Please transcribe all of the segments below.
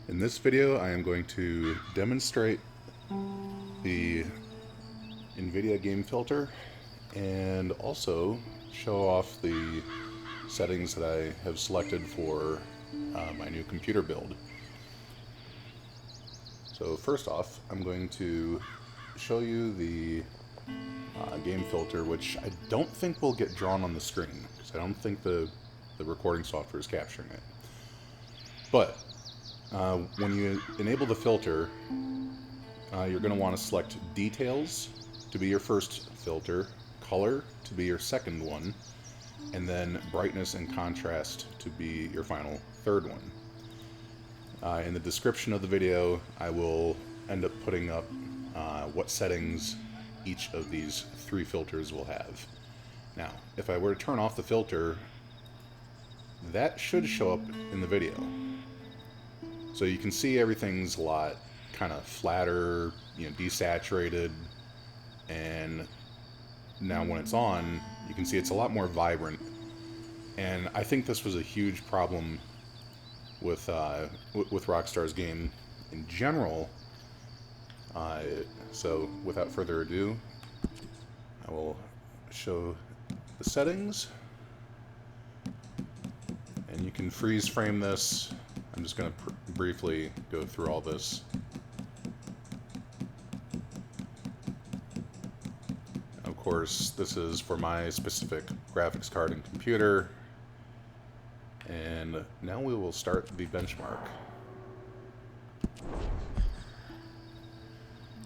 In this video, I am going to demonstrate the NVIDIA game filter and also show off the settings that I have selected for my new computer build. So first off, I'm going to show you the game filter, which I don't think will get drawn on the screen, because I don't think the recording software is capturing it. But when you enable the filter, you're going to want to select Details to be your first filter, Color to be your second one, and then Brightness and Contrast to be your final third one. In the description of the video, I will end up putting up what settings each of these three filters will have. Now, if I were to turn off the filter, that should show up in the video. So you can see everything's a lot kind of flatter, desaturated, and now when it's on, you can see it's a lot more vibrant. And I think this was a huge problem with Rockstar's game in general. So without further ado, I will show the settings, and you can freeze frame this. I'm just going to briefly go through all this. Of course, this is for my specific graphics card and computer. And now we will start the benchmark.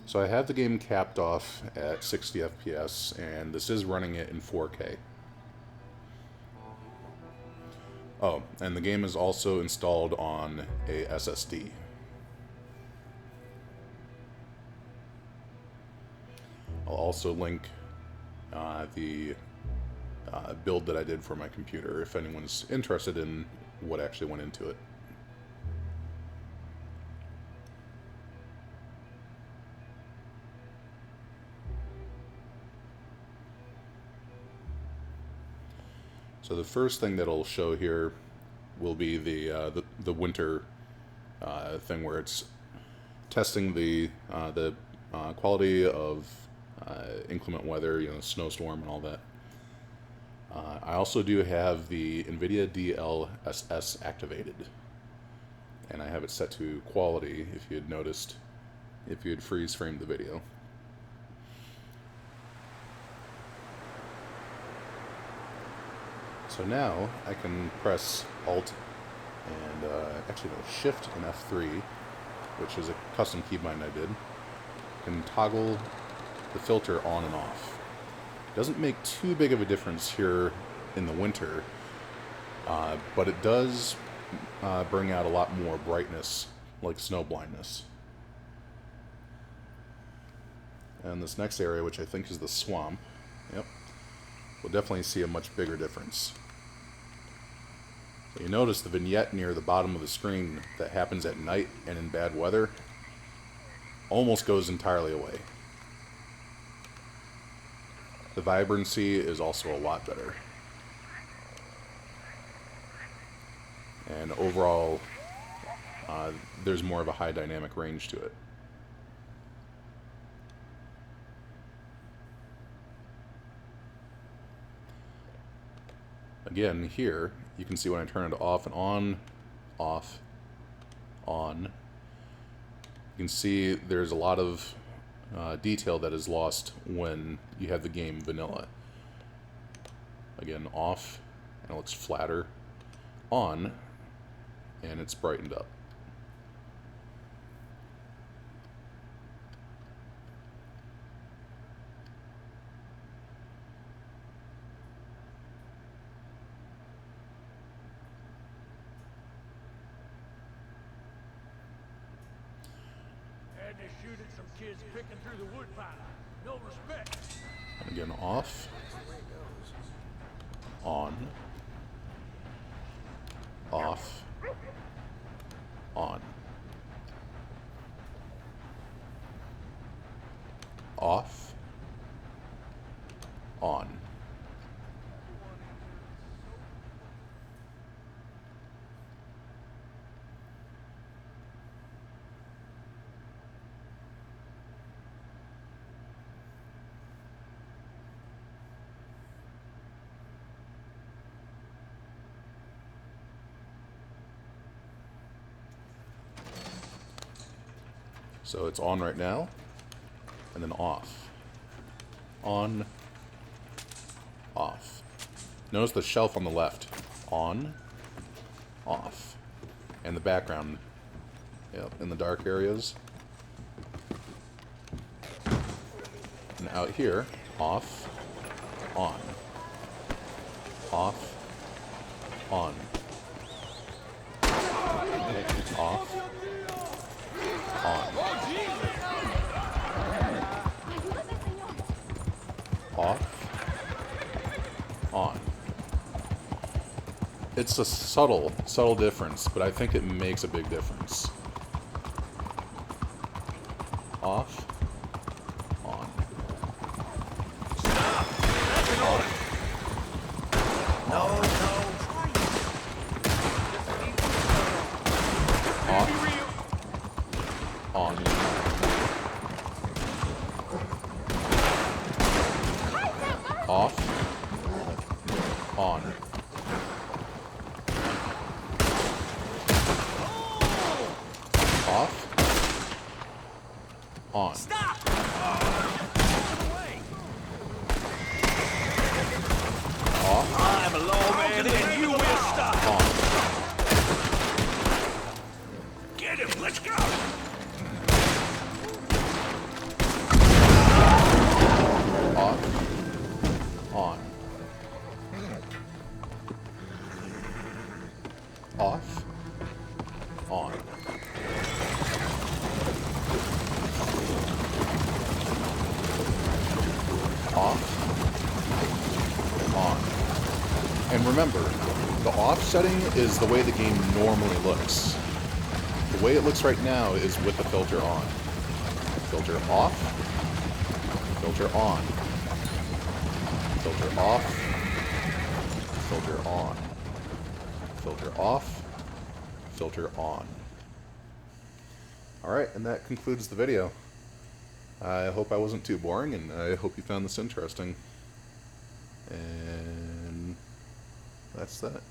So I have the game capped off at 60 FPS, and this is running it in 4K. Oh, and the game is also installed on a SSD. I'll also link the build that I did for my computer if anyone's interested in what actually went into it. So the first thing that it'll show here will be the winter thing, where it's testing the quality of inclement weather, snowstorm and all that. I also do have the NVIDIA DLSS activated, and I have it set to quality, if you had noticed, if you had freeze framed the video. So now I can press Alt and actually no, Shift and F3, which is a custom keybind I did, and toggle the filter on and off. It doesn't make too big of a difference here in the winter, but it does bring out a lot more brightness, like snow blindness. And this next area, which I think is the swamp, yep, we'll definitely see a much bigger difference. So you notice the vignette near the bottom of the screen that happens at night and in bad weather almost goes entirely away. The vibrancy is also a lot better. And overall, there's more of a high dynamic range to it. Again, here, you can see when I turn it off and on, off, on, you can see there's a lot of detail that is lost when you have the game vanilla. Again, off, and it looks flatter. On, and it's brightened up. Had to shoot at some kids picking through the woodpile. No respect. And again, off, on, off, on, off, on. So it's on right now, and then off. On, off. Notice the shelf on the left. On, off. And the background, yep, in the dark areas. And out here, off, on. Off, on. Off, on. Off, on. It's a subtle difference, but I think it makes a big difference. Off, on. Off, on. Off, on. Off, on. Off, on. Stop! Off, I'm a lawman and you will stop! on. Get him! Let's go! Off, on. Off, on. Off, on. And remember, the off setting is the way the game normally looks. The way it looks right now is with the filter on. Filter off, filter on. Filter off, filter on. Filter off, filter on. Alright, and that concludes the video. I hope I wasn't too boring, and I hope you found this interesting. And that's that.